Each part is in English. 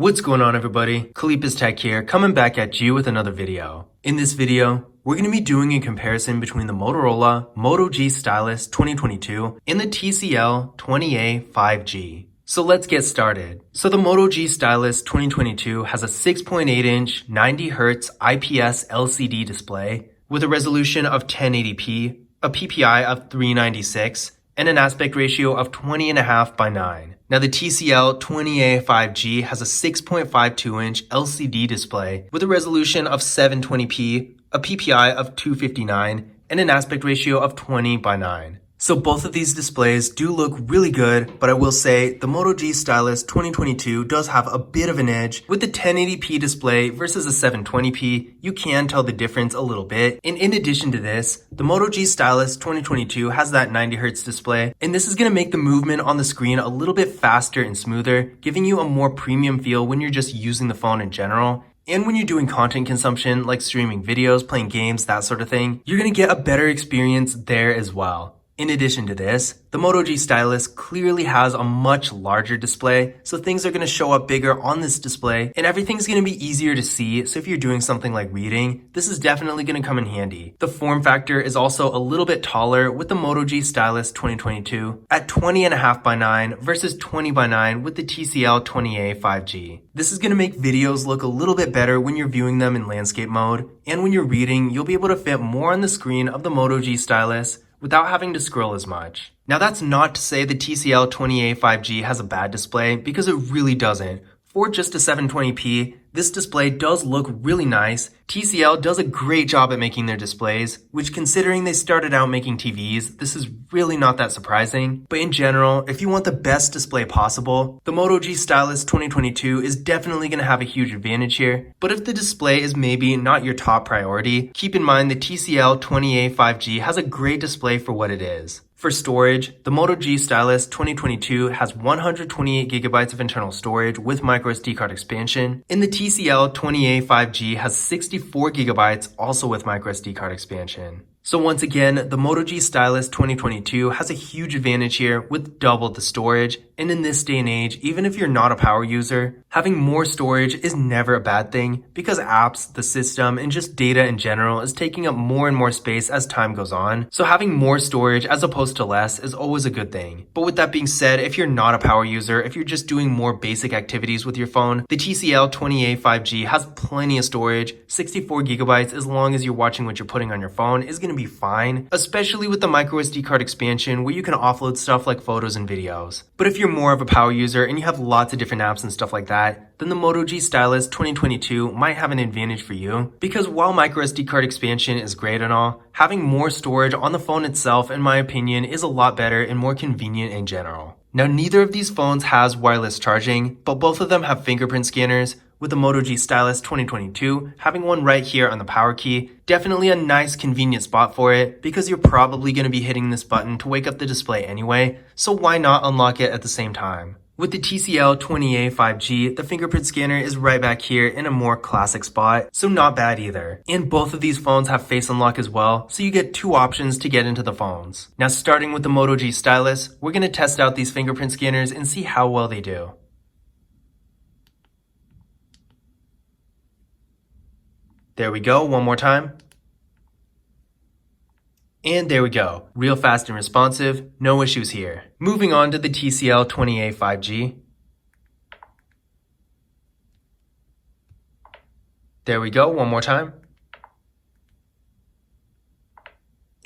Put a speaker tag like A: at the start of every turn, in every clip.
A: What's going on, everybody? Khalipa's Tech here, coming back at you with another video. In this video, we're going to be doing a comparison between the Motorola Moto G Stylus 2022 and the TCL 20a 5G. So let's get started. So the Moto G Stylus 2022 has a 6.8-inch 90Hz IPS LCD display with a resolution of 1080p, a PPI of 396, and an aspect ratio of 20.5 by 9. Now the TCL 20a 5G has a 6.52-inch LCD display with a resolution of 720p, a PPI of 259, and an aspect ratio of 20 by 9. So both of these displays do look really good, but I will say the Moto G Stylus 2022 does have a bit of an edge. With the 1080p display versus a 720p, you can tell the difference a little bit. And in addition to this, the Moto G Stylus 2022 has that 90Hz display, and this is going to make the movement on the screen a little bit faster and smoother, giving you a more premium feel when you're just using the phone in general. And when you're doing content consumption, like streaming videos, playing games, that sort of thing, you're going to get a better experience there as well. In addition to this, the Moto G Stylus clearly has a much larger display, so things are going to show up bigger on this display, and everything's going to be easier to see, so if you're doing something like reading, this is definitely going to come in handy. The form factor is also a little bit taller with the Moto G Stylus 2022 at 20.5 by 9 versus 20 by 9 with the TCL 20a 5G. This is going to make videos look a little bit better when you're viewing them in landscape mode, and when you're reading, you'll be able to fit more on the screen of the Moto G Stylus without having to scroll as much. Now that's not to say the TCL 20a 5G has a bad display, because it really doesn't. For just a 720p, this display does look really nice. TCL does a great job at making their displays, which considering they started out making TVs, this is really not that surprising. But in general, if you want the best display possible, the Moto G Stylus 2022 is definitely going to have a huge advantage here. But if the display is maybe not your top priority, keep in mind the TCL 20a 5G has a great display for what it is. For storage, the Moto G Stylus 2022 has 128GB of internal storage with microSD card expansion, and the TCL 20a 5G has 64GB also with microSD card expansion. So once again, the Moto G Stylus 2022 has a huge advantage here with double the storage, and in this day and age, even if you're not a power user, having more storage is never a bad thing, because apps, the system, and just data in general is taking up more and more space as time goes on, so having more storage as opposed to less is always a good thing. But with that being said, if you're not a power user, if you're just doing more basic activities with your phone, the TCL 20a 5G has plenty of storage. 64GB, as long as you're watching what you're putting on your phone, is going to be fine, especially with the microSD card expansion where you can offload stuff like photos and videos. But if you're more of a power user and you have lots of different apps and stuff like that, then the Moto G Stylus 2022 might have an advantage for you, because while microSD card expansion is great and all, having more storage on the phone itself, in my opinion, is a lot better and more convenient in general. Now, neither of these phones has wireless charging, but both of them have fingerprint scanners, with the Moto G Stylus 2022 having one right here on the power key. Definitely a nice convenient spot for it, because you're probably going to be hitting this button to wake up the display anyway, so why not unlock it at the same time? With the TCL 20a 5G, the fingerprint scanner is right back here in a more classic spot, so not bad either. And both of these phones have face unlock as well, so you get two options to get into the phones. Now starting with the Moto G Stylus, we're going to test out these fingerprint scanners and see how well they do. There we go, one more time. And there we go, real fast and responsive, no issues here. Moving on to the TCL 20a 5G. There we go, one more time.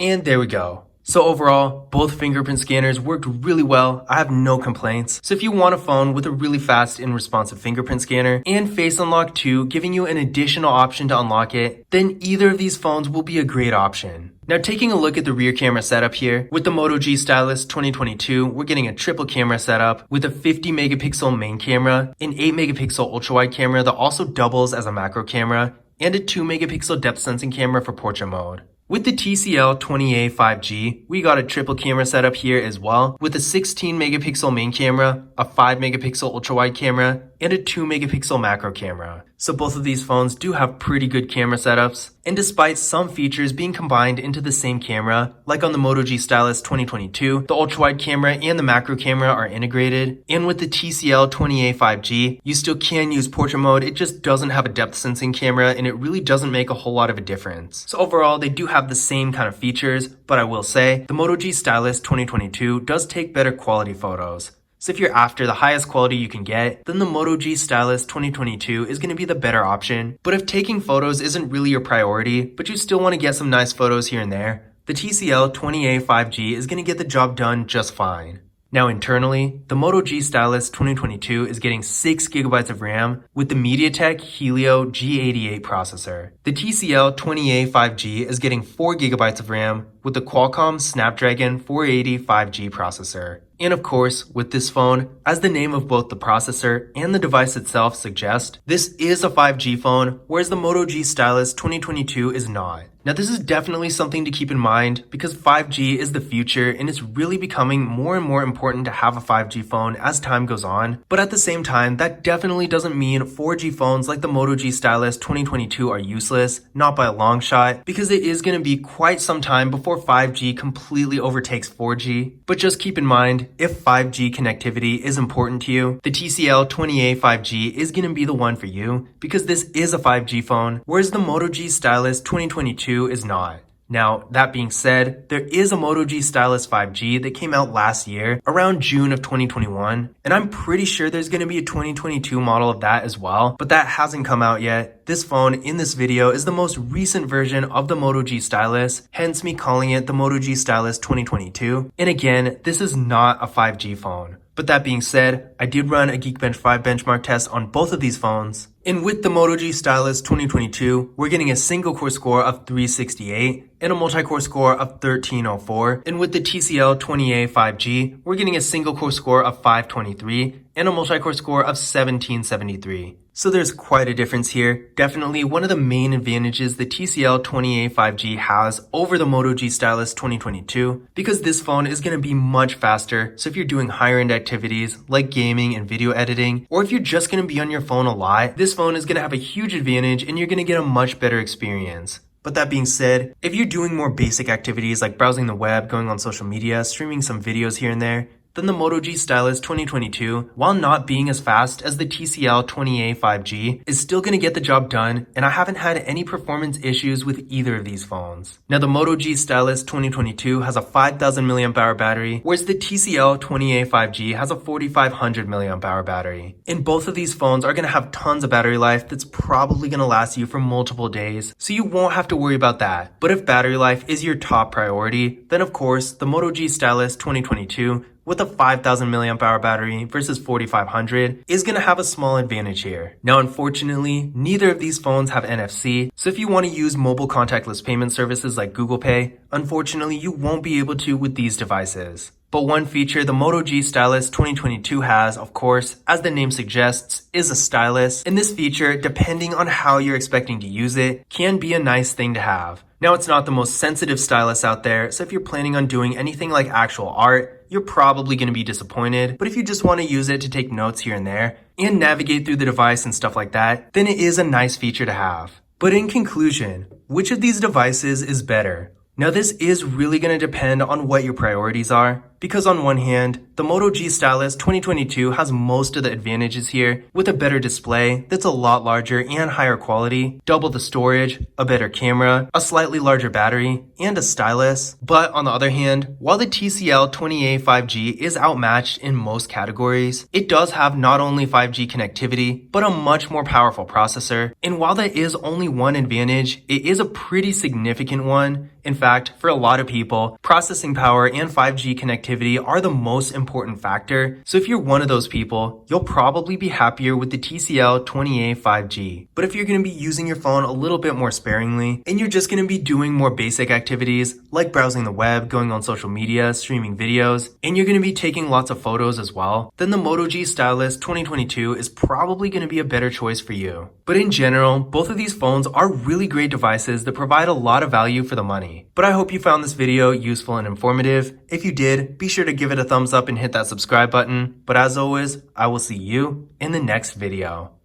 A: And there we go. So overall, both fingerprint scanners worked really well. I have no complaints. So if you want a phone with a really fast and responsive fingerprint scanner and face unlock too, giving you an additional option to unlock it, then either of these phones will be a great option. Now taking a look at the rear camera setup here, with the Moto G Stylus 2022, we're getting a triple camera setup with a 50 megapixel main camera, an 8 megapixel ultra wide camera that also doubles as a macro camera, and a 2 megapixel depth sensing camera for portrait mode. With the TCL 20a 5G, we got a triple camera setup here as well, with a 16 megapixel main camera, a 5 megapixel ultra wide camera, and a 2 megapixel macro camera. So both of these phones do have pretty good camera setups, and despite some features being combined into the same camera, like on the Moto G Stylus 2022, the ultra-wide camera and the macro camera are integrated, and with the TCL 20a 5G, you still can use portrait mode, it just doesn't have a depth sensing camera, and it really doesn't make a whole lot of a difference. So overall, they do have the same kind of features, but I will say, the Moto G Stylus 2022 does take better quality photos. So if you're after the highest quality you can get, then the Moto G Stylus 2022 is going to be the better option. But if taking photos isn't really your priority, but you still want to get some nice photos here and there, the TCL 20a 5G is going to get the job done just fine. Now internally, the Moto G Stylus 2022 is getting 6GB of RAM with the MediaTek Helio G88 processor. The TCL 20a 5G is getting 4GB of RAM with the Qualcomm Snapdragon 480 5G processor. And of course, with this phone, as the name of both the processor and the device itself suggest, this is a 5G phone, whereas the Moto G Stylus 2022 is not. Now this is definitely something to keep in mind because 5G is the future and it's really becoming more and more important to have a 5G phone as time goes on. But at the same time, that definitely doesn't mean 4G phones like the Moto G Stylus 2022 are useless, not by a long shot, because it is going to be quite some time before 5G completely overtakes 4G. But just keep in mind, if 5G connectivity is important to you, the TCL 20a 5G is going to be the one for you because this is a 5G phone, whereas the Moto G Stylus 2022 is not. Now, that being said, there is a Moto G Stylus 5G that came out last year, around June of 2021, and I'm pretty sure there's going to be a 2022 model of that as well, but that hasn't come out yet. This phone in this video is the most recent version of the Moto G Stylus, hence me calling it the Moto G Stylus 2022. And again, this is not a 5G phone. But that being said, I did run a Geekbench 5 benchmark test on both of these phones. And with the Moto G Stylus 2022, we're getting a single core score of 368 and a multi-core score of 1304. And with the TCL 20a 5G, we're getting a single core score of 523 and a multi-core score of 1773. So there's quite a difference here. Definitely one of the main advantages the TCL 20a 5G has over the Moto G Stylus 2022, because this phone is going to be much faster. So if you're doing higher end activities like gaming and video editing, or if you're just going to be on your phone a lot, this phone is going to have a huge advantage and you're going to get a much better experience. But that being said, if you're doing more basic activities like browsing the web, going on social media, streaming some videos here and there, then the Moto G Stylus 2022, while not being as fast as the TCL 20a 5G, is still going to get the job done, and I haven't had any performance issues with either of these phones. Now the Moto G Stylus 2022 has a 5000 mAh battery, whereas the TCL 20a 5G has a 4500 mAh battery. And both of these phones are going to have tons of battery life that's probably going to last you for multiple days, so you won't have to worry about that. But if battery life is your top priority, then of course the Moto G Stylus 2022 with a 5000 mAh battery versus 4500 is going to have a small advantage here. Now unfortunately, neither of these phones have NFC, so if you want to use mobile contactless payment services like Google Pay, unfortunately you won't be able to with these devices. But one feature the Moto G Stylus 2022 has, of course, as the name suggests, is a stylus, and this feature, depending on how you're expecting to use it, can be a nice thing to have. Now it's not the most sensitive stylus out there, so if you're planning on doing anything like actual art, you're probably going to be disappointed, but if you just want to use it to take notes here and there, and navigate through the device and stuff like that, then it is a nice feature to have. But in conclusion, which of these devices is better? Now this is really going to depend on what your priorities are, because on one hand, the Moto G Stylus 2022 has most of the advantages here with a better display that's a lot larger and higher quality, double the storage, a better camera, a slightly larger battery, and a stylus. But on the other hand, while the TCL 20a 5G is outmatched in most categories, it does have not only 5G connectivity, but a much more powerful processor. And while that is only one advantage, it is a pretty significant one. In fact, for a lot of people, processing power and 5G connectivity are the most important factor. So if you're one of those people, you'll probably be happier with the TCL 20a 5G. But if you're going to be using your phone a little bit more sparingly, and you're just going to be doing more basic activities like browsing the web, going on social media, streaming videos, and you're going to be taking lots of photos as well, then the Moto G Stylus 2022 is probably going to be a better choice for you. But in general, both of these phones are really great devices that provide a lot of value for the money. But I hope you found this video useful and informative. If you did, it, be sure to give it a thumbs up and hit that subscribe button. But as always, I will see you in the next video.